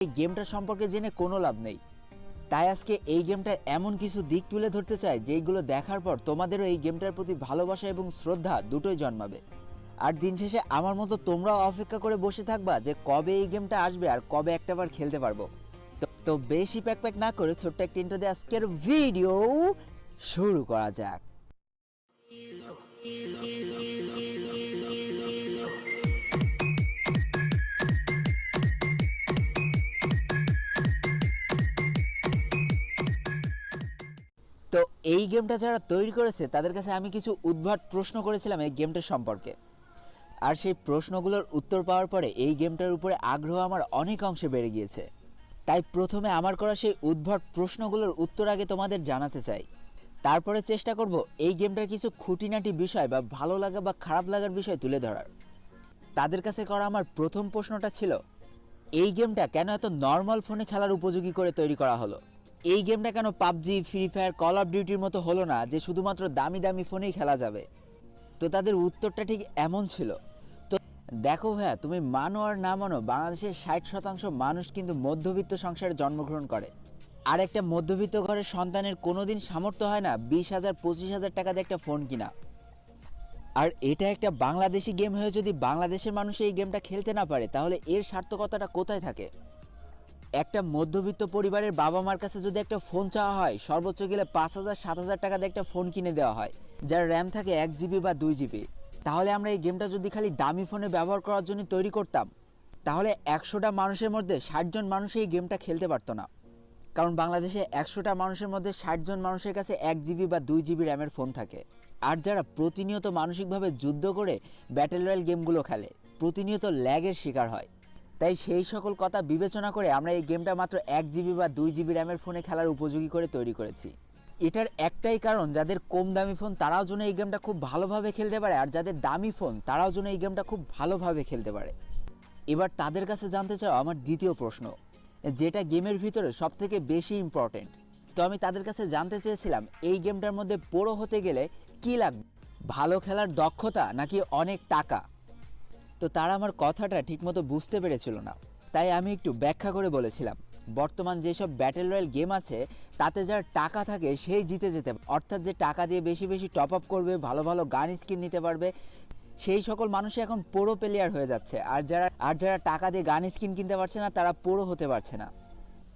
এই গেমটা সম্পর্কে জেনে কোনো লাভ নেই। তাই আজকে এই গেমটার এমন কিছু দিক তুলে ধরতে চাই যেইগুলো দেখার পর তোমাদেরও এই গেমটার প্রতি ভালোবাসা এবং শ্রদ্ধা দুটোই জন্মাবে। আর দিন শেষে আমার মতো তোমরাও অপেক্ষা করে বসে থাকবা যে কবে এই গেমটা আসবে আর কবে একটাবার খেলতে পারবো। তো বেশি প্যাক না করে ছোট্ট একটা ইন্ট্রো দিয়ে আজকের ভিডিও শুরু করা যাক। তো এই গেমটা যারা তৈরি করেছে তাদের কাছে আমি কিছু উদ্ভট প্রশ্ন করেছিলাম এই গেমটার সম্পর্কে। আর সেই প্রশ্নগুলোর উত্তর পাওয়ার পরে এই গেমটার উপরে আগ্রহ আমার অনেক অংশে বেড়ে গিয়েছে। তাই প্রথমে আমার করা সেই উদ্ভট প্রশ্নগুলোর উত্তর আগে তোমাদের জানাতে চাই, তারপরে চেষ্টা করব এই গেমটার কিছু খুঁটিনাটি বিষয় বা ভালো লাগা বা খারাপ লাগার বিষয় তুলে ধরার। তাদের কাছে করা আমার প্রথম প্রশ্নটা ছিল, এই গেমটা কেন এত নর্মাল ফোনে খেলার উপযোগী করে তৈরি করা হলো? এই গেমটা কেন PUBG, Free Fire, Call of ডিউটির মতো হলো না যে শুধুমাত্র দামি দামি ফোনেই খেলা যাবে? তো তাদের উত্তরটা ঠিক এমন ছিল। তো দেখো ভাইয়া, তুমি মানো আর না মানো, বাংলাদেশের 60% মানুষ কিন্তু মধ্যবিত্ত সংসারে জন্মগ্রহণ করে। আর একটা মধ্যবিত্ত ঘরের সন্তানের কোনোদিন সামর্থ্য হয় না 20,000 25,000 টাকা দিয়ে একটা ফোন কিনা। আর এটা একটা বাংলাদেশি গেম হয়ে যদি বাংলাদেশের মানুষ এই গেমটা খেলতে না পারে তাহলে এর সার্থকতাটা কোথায় থাকে? একটা মধ্যবিত্ত পরিবারের বাবা মার কাছে যদি একটা ফোন চাওয়া হয়, সর্বোচ্চ গেলে 5,000 7,000 টাকা দিয়ে একটা ফোন কিনে দেওয়া হয় যার র্যাম থাকে 1 GB বা 2 GB। তাহলে আমরা এই গেমটা যদি খালি দামি ফোনে ব্যবহার করার জন্য তৈরি করতাম তাহলে 100টা মানুষের মধ্যে 60 জন মানুষ এই গেমটা খেলতে পারতো না। কারণ বাংলাদেশে 100টা মানুষের মধ্যে 60 জন মানুষের কাছে 1 GB বা 2 GB র্যামের ফোন থাকে। আর যারা প্রতিনিয়ত মানসিকভাবে যুদ্ধ করে ব্যাটেল রয়্যাল গেমগুলো খেলে, প্রতিনিয়ত ল্যাগের শিকার হয়। তাই সেই সকল কথা বিবেচনা করে আমরা এই গেমটা মাত্র 1 GB বা 2 GB র্যামের ফোনে খেলার উপযোগী করে তৈরি করেছি। এটার একটাই কারণ, যাদের কম দামি ফোন তারাও যেন এই গেমটা খুব ভালোভাবে খেলতে পারে, আর যাদের দামি ফোন তারাও যেন এই গেমটা খুব ভালোভাবে খেলতে পারে। এবার তাদের কাছে জানতে চাও আমার দ্বিতীয় প্রশ্ন, যেটা গেমের ভিতরে সবথেকে বেশি ইম্পর্টেন্ট। তো আমি তাদের কাছে জানতে চেয়েছিলাম এই গেমটার মধ্যে প্রো হতে গেলে কি লাগবে, ভালো খেলার দক্ষতা নাকি অনেক টাকা? তো তারা আমার কথাটা ঠিকমতো বুঝতে পেরেছিল না, তাই আমি একটু ব্যাখ্যা করে বলেছিলাম, বর্তমান যেসব ব্যাটেল রয়্যাল গেম আছে তাতে যার টাকা থাকে সেই জিতে যেতে, অর্থাৎ যে টাকা দিয়ে বেশি বেশি টপ আপ করবে, ভালো ভালো গান স্কিন নিতে পারবে, সেই সকল মানুষই এখন প্রো প্লেয়ার হয়ে যাচ্ছে। আর যারা টাকা দিয়ে গান স্কিন কিনতে পারছে না তারা প্রো হতে পারছে না।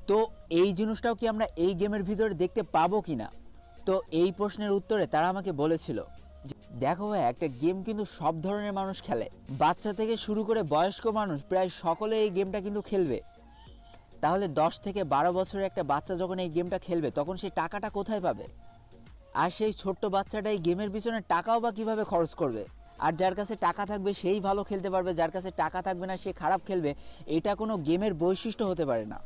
তো এই জিনিসটাও কি আমরা এই গেমের ভিতরে দেখতে পাবো কি না? তো এই প্রশ্নের উত্তরে তারা আমাকে বলেছিল, দেখো ভাই, একটা গেম কিন্তু সব ধরনের মানুষ খেলে, বাচ্চা থেকে শুরু করে বয়স্ক মানুষ প্রায় সকলে এই গেমটা কিন্তু খেলবে। তাহলে 10 থেকে 12 বছরের একটা বাচ্চা যখন এই গেমটা খেলবে তখন সেই টাকাটা কোথায় পাবে? আর সেই ছোট্ট বাচ্চাটা এই গেমের পিছনে টাকাও বা কিভাবে খরচ করবে? আর যার কাছে টাকা থাকবে সেই ভালো খেলতে পারবে, যার কাছে টাকা থাকবে না সে খারাপ খেলবে, এটা কোনো গেমের বৈশিষ্ট্য হতে পারে না।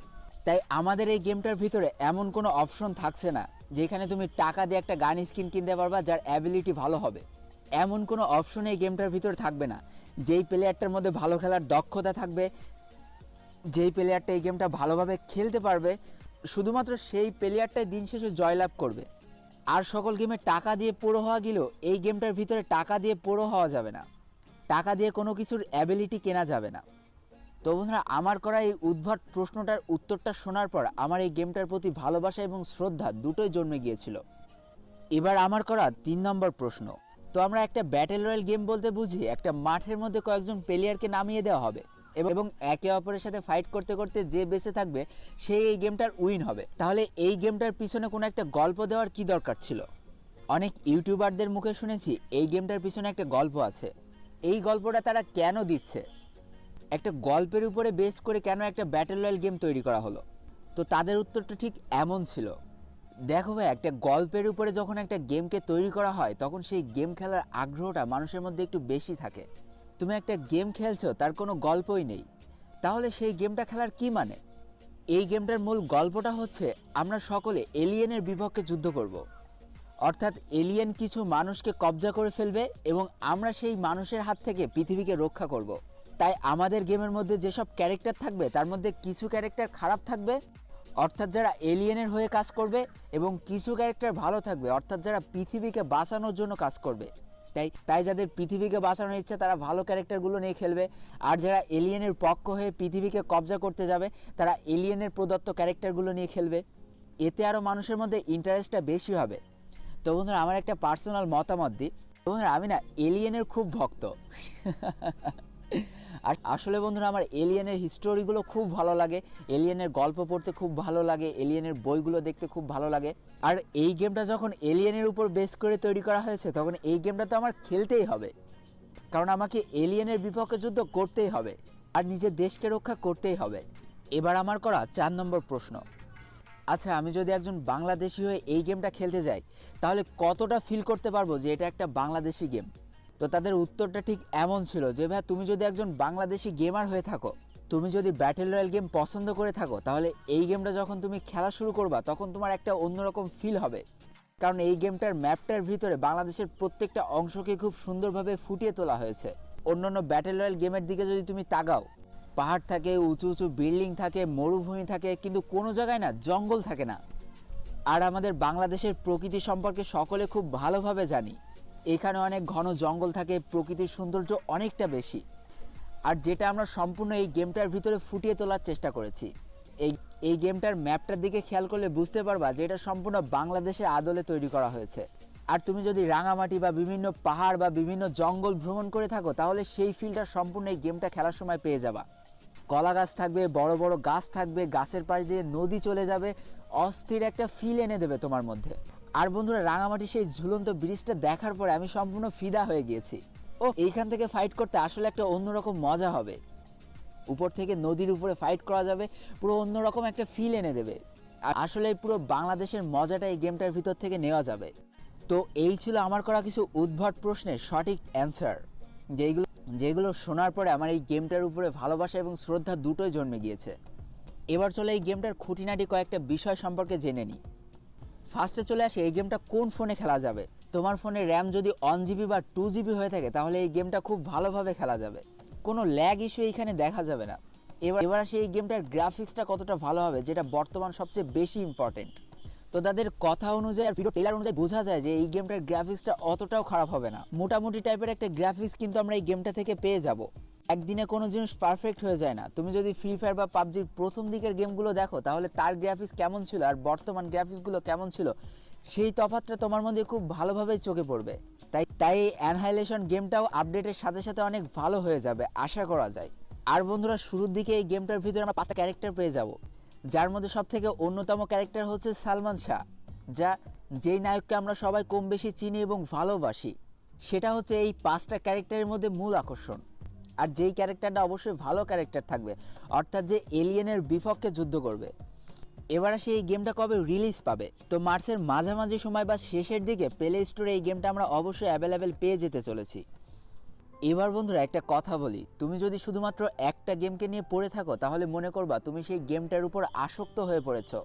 তাই আমাদের এই গেমটার ভিতরে এমন কোনো অপশন থাকছে না যেখানে তুমি টাকা দিয়ে একটা গান স্কিন কিনতে পারবা যার অ্যাবিলিটি ভালো হবে। এমন কোনো অপশন এই গেমটার ভিতরে থাকবে না। যেই প্লেয়ারটার মধ্যে ভালো খেলার দক্ষতা থাকবে, যেই প্লেয়ারটা এই গেমটা ভালোভাবে খেলতে পারবে, শুধুমাত্র সেই প্লেয়ারটাই দিন শেষে জয়লাভ করবে। আর সকল গেমে টাকা দিয়ে পুরো হওয়া গেলেও এই গেমটার ভিতরে টাকা দিয়ে পুরো হওয়া যাবে না, টাকা দিয়ে কোনো কিছুর অ্যাবিলিটি কেনা যাবে না। তো বন্ধুরা, আমার করা এই উদ্ভট প্রশ্নটার উত্তরটা শোনার পর আমার এই গেমটার প্রতি ভালোবাসা এবং শ্রদ্ধা দুটোই জন্মে গিয়েছিল। এবার আমার করা 3 নম্বর প্রশ্ন। তো আমরা একটা ব্যাটেল রয়্যাল গেম বলতে বুঝি একটা মাঠের মধ্যে কয়েকজন প্লেয়ারকে নামিয়ে দেওয়া হবে এবং একে অপরের সাথে ফাইট করতে করতে যে বেঁচে থাকবে সেই এই গেমটার উইন হবে। তাহলে এই গেমটার পিছনে কোনো একটা গল্প দেওয়ার কি দরকার ছিল? অনেক ইউটিউবারদের মুখে শুনেছি এই গেমটার পিছনে একটা গল্প আছে। এই গল্পটা তারা কেন দিচ্ছে? একটা গল্পের উপরে বেস করে কেন একটা ব্যাটেল রয়্যাল গেম তৈরি করা হলো? তো তাদের উত্তরটা ঠিক এমন ছিল, দেখো ভাই, একটা গল্পের উপরে যখন একটা গেমকে তৈরি করা হয় তখন সেই গেম খেলার আগ্রহটা মানুষের মধ্যে একটু বেশি থাকে। তুমি একটা গেম খেলছো, তার কোনো গল্পই নেই, তাহলে সেই গেমটা খেলার কি মানে? এই গেমটার মূল গল্পটা হচ্ছে আমরা সকলে এলিয়েনের বিপক্ষে যুদ্ধ করব। অর্থাৎ এলিয়েন কিছু মানুষকে কবজা করে ফেলবে এবং আমরা সেই মানুষের হাত থেকে পৃথিবীকে রক্ষা করব। তাই আমাদের গেমের মধ্যে যেসব ক্যারেক্টার থাকবে তার মধ্যে কিছু ক্যারেক্টার খারাপ থাকবে, অর্থাৎ যারা এলিয়েনের হয়ে কাজ করবে, এবং কিছু ক্যারেক্টার ভালো থাকবে, অর্থাৎ যারা পৃথিবীকে বাঁচানোর জন্য কাজ করবে। তাই যাদের পৃথিবীকে বাঁচানোর ইচ্ছা তারা ভালো ক্যারেক্টারগুলো নিয়ে খেলবে, আর যারা এলিয়েনের পক্ষ হয়ে পৃথিবীকে কবজা করতে যাবে তারা এলিয়েনের প্রদত্ত ক্যারেক্টারগুলো নিয়ে খেলবে। এতে আরও মানুষের মধ্যে ইন্টারেস্টটা বেশি হবে। তো বন্ধুরা, আমার একটা পার্সোনাল মতামত দিই। বন্ধুরা, আমি না এলিয়েনের খুব ভক্ত। আর আসলে বন্ধুরা, আমার এলিয়েনের হিস্টোরিগুলো খুব ভালো লাগে, এলিয়েনের গল্প পড়তে খুব ভালো লাগে, এলিয়েনের বইগুলো দেখতে খুব ভালো লাগে। আর এই গেমটা যখন এলিয়েনের উপর বেস করে তৈরি করা হয়েছে তখন এই গেমটা তো আমার খেলতেই হবে, কারণ আমাকে এলিয়েনের বিপক্ষে যুদ্ধ করতেই হবে আর নিজের দেশকে রক্ষা করতেই হবে। এবার আমার করা 4 নম্বর প্রশ্ন, আচ্ছা আমি যদি একজন বাংলাদেশি হয়ে এই গেমটা খেলতে যাই তাহলে কতটা ফিল করতে পারবো যে এটা একটা বাংলাদেশি গেম? তো তাদের উত্তরটা ঠিক এমন ছিল যে ভাই, তুমি যদি একজন বাংলাদেশি গেমার হয়ে থাকো, তুমি যদি ব্যাটেল রয়্যাল গেম পছন্দ করে থাকো, তাহলে এই গেমটা যখন তুমি খেলা শুরু করবা তখন তোমার একটা অন্যরকম ফিল হবে। কারণ এই গেমটার ম্যাপটার ভিতরে বাংলাদেশের প্রত্যেকটা অংশকে খুব সুন্দরভাবে ফুটিয়ে তোলা হয়েছে। অন্যান্য ব্যাটেল রয়্যাল গেমের দিকে যদি তুমি তাকাও, পাহাড় থাকে, উঁচু উঁচু বিল্ডিং থাকে, মরুভূমি থাকে, কিন্তু কোনো জায়গায় না জঙ্গল থাকে না। আর আমাদের বাংলাদেশের প্রকৃতি সম্পর্কে সকলে খুব ভালোভাবে জানি। এখানে অনেক ঘন জঙ্গল থাকে, প্রকৃতির সৌন্দর্য অনেকটা বেশি, আর যেটা আমরা সম্পূর্ণ এই গেমটার ভিতরে ফুটিয়ে তোলার চেষ্টা করেছি। এই গেমটার ম্যাপটার দিকে খেয়াল করলে বুঝতে পারবা যে এটা সম্পূর্ণ বাংলাদেশের আদলে তৈরি করা হয়েছে। আর তুমি যদি রাঙামাটি বা বিভিন্ন পাহাড় বা বিভিন্ন জঙ্গল ভ্রমণ করে থাকো তাহলে সেই ফিলটা সম্পূর্ণ এই গেমটা খেলার সময় পেয়ে যাবা। কলা গাছ থাকবে, বড় বড় গাছ থাকবে, গাছের পাশ দিয়ে নদী চলে যাবে, অস্থির একটা ফিল এনে দেবে তোমার মধ্যে। আর বন্ধুরা, রাঙামাটি সেই ঝুলন্ত ব্রিজটা দেখার পরে আমি সম্পূর্ণ ফিদা হয়ে গিয়েছি। ও এইখান থেকে ফাইট করতে আসলে একটা অন্যরকম মজা হবে। উপর থেকে নদীর উপরে ফাইট করা যাবে, পুরো অন্যরকম একটা ফিল এনে দেবে। আর আসলে পুরো বাংলাদেশের মজাটা এই গেমটার ভিতর থেকে নেওয়া যাবে। তো এই ছিল আমার করা কিছু উদ্ভট প্রশ্নের সঠিক অ্যান্সার, যেগুলো শোনার পরে আমার এই গেমটার উপরে ভালোবাসা এবং শ্রদ্ধা দুটোই জন্মে গিয়েছে। এবার চলে এই গেমটার খুঁটিনাটি কয়েকটা বিষয় সম্পর্কে জেনে নিই। ফার্স্টে চলে আসে এই গেমটা কোন ফোনে খেলা যাবে। তোমার ফোনে র্যাম যদি 1 GB বা 2 GB হয়ে থাকে তাহলে এই গেমটা খুব ভালোভাবে খেলা যাবে, কোনো ল্যাগ ইস্যু এইখানে দেখা যাবে না। এবার আসে এই গেমটার গ্রাফিক্সটা কতটা ভালো হবে, যেটা বর্তমান সবচেয়ে বেশি ইম্পর্টেন্ট। তো তাদের কথা অনুযায়ী আর ভিডিও ট্রেলার অনুযায়ী বোঝা যায় যে এই গেমটার গ্রাফিক্সটা অতটাও খারাপ হবে না। মোটামুটি টাইপের একটা গ্রাফিক্স কিন্তু আমরা এই গেমটা থেকে পেয়ে যাব। একদিনে কোনো জিনিস পারফেক্ট হয়ে যায় না। তুমি যদি ফ্রি ফায়ার বা পাবজির প্রথম দিকের গেমগুলো দেখো তাহলে তার গ্রাফিক্স কেমন ছিল আর বর্তমান গ্রাফিক্সগুলো কেমন ছিল সেই তফাৎটা তোমার মধ্যে খুব ভালোভাবে চোখে পড়বে। তাই এই অ্যানহাইলেশন গেমটাও আপডেটের সাথে সাথে অনেক ভালো হয়ে যাবে আশা করা যায়। আর বন্ধুরা, শুরুর দিকে এই গেমটার ভিতরে আমরা 5টা ক্যারেক্টার পেয়ে যাব, যার মধ্যে সবথেকে অন্যতম ক্যারেক্টার হচ্ছে সালমান শাহ, যেই নায়ককে আমরা সবাই কম বেশি চিনি এবং ভালোবাসি। সেটা হচ্ছে এই 5টা ক্যারেক্টারের মধ্যে মূল আকর্ষণ। আর যেই ক্যারেক্টারটা অবশ্যই ভালো ক্যারেক্টার থাকবে, অর্থাৎ যে এলিয়েনের বিপক্ষে যুদ্ধ করবে। এবার আসে এই গেমটা কবে রিলিজ পাবে। তো মার্চের মাঝামাঝি সময় বা শেষের দিকে প্লে স্টোরে এই গেমটা আমরা অবশ্যই অ্যাভেলেবেল পেয়ে যেতে চলেছি। এবার বন্ধুরা, একটা কথা বলি, তুমি যদি শুধুমাত্র একটা গেমকে নিয়ে পড়ে থাকো তাহলে মনে করবা তুমি সেই গেমটার উপর আসক্ত হয়ে পড়েছো।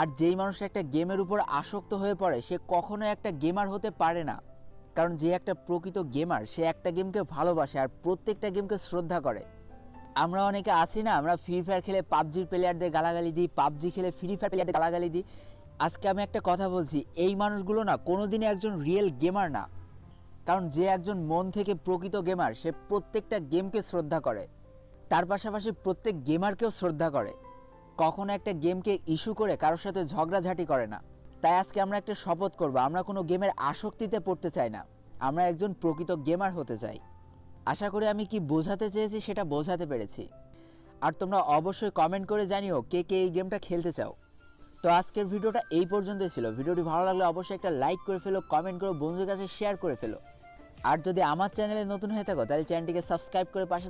আর যেই মানুষ একটা গেমের উপর আসক্ত হয়ে পড়ে সে কখনো একটা গেমার হতে পারে না। কারণ যে একটা প্রকৃত গেমার সে একটা গেমকে ভালোবাসে আর প্রত্যেকটা গেমকে শ্রদ্ধা করে। আমরা অনেকে আছি না, আমরা ফ্রি ফায়ার খেলে পাবজির প্লেয়ারদের গালাগালি দিই, পাবজি খেলে ফ্রি ফায়ার প্লেয়ারদের গালাগালি দিই। আজকে আমি একটা কথা বলছি, এই মানুষগুলো না কোনোদিনই একজন রিয়েল গেমার না। কারণ যে একজন মন থেকে প্রকৃত গেমার সে প্রত্যেকটা গেমকে শ্রদ্ধা করে, তার পাশাপাশি প্রত্যেক গেমারকেও শ্রদ্ধা করে, কখনো একটা গেমকে ইস্যু করে কারোর সাথে ঝগড়াঝাটি করে না। তাই আজকে আমরা একটা শপথ করব, আমরা কোনো গেমের আসক্তিতে পড়তে চাই না, আমরা একজন প্রকৃত গেমার হতে চাই। আশা করি আমি কি বোঝাতে চেয়েছি সেটা বোঝাতে পেরেছি। আর তোমরা অবশ্যই কমেন্ট করে জানিও কে কে এই গেমটা খেলতে চাও। তো আজকের ভিডিওটা এই পর্যন্তই ছিল। ভিডিওটি ভালো লাগলে অবশ্যই একটা লাইক করে ফেলো, কমেন্ট করে বন্ধুদের কাছে শেয়ার করে ফেলো। আর যদি আমার চ্যানেলে নতুন হয়ে থাকো তাহলে চ্যানেলটিকে সাবস্ক্রাইব করে পাশে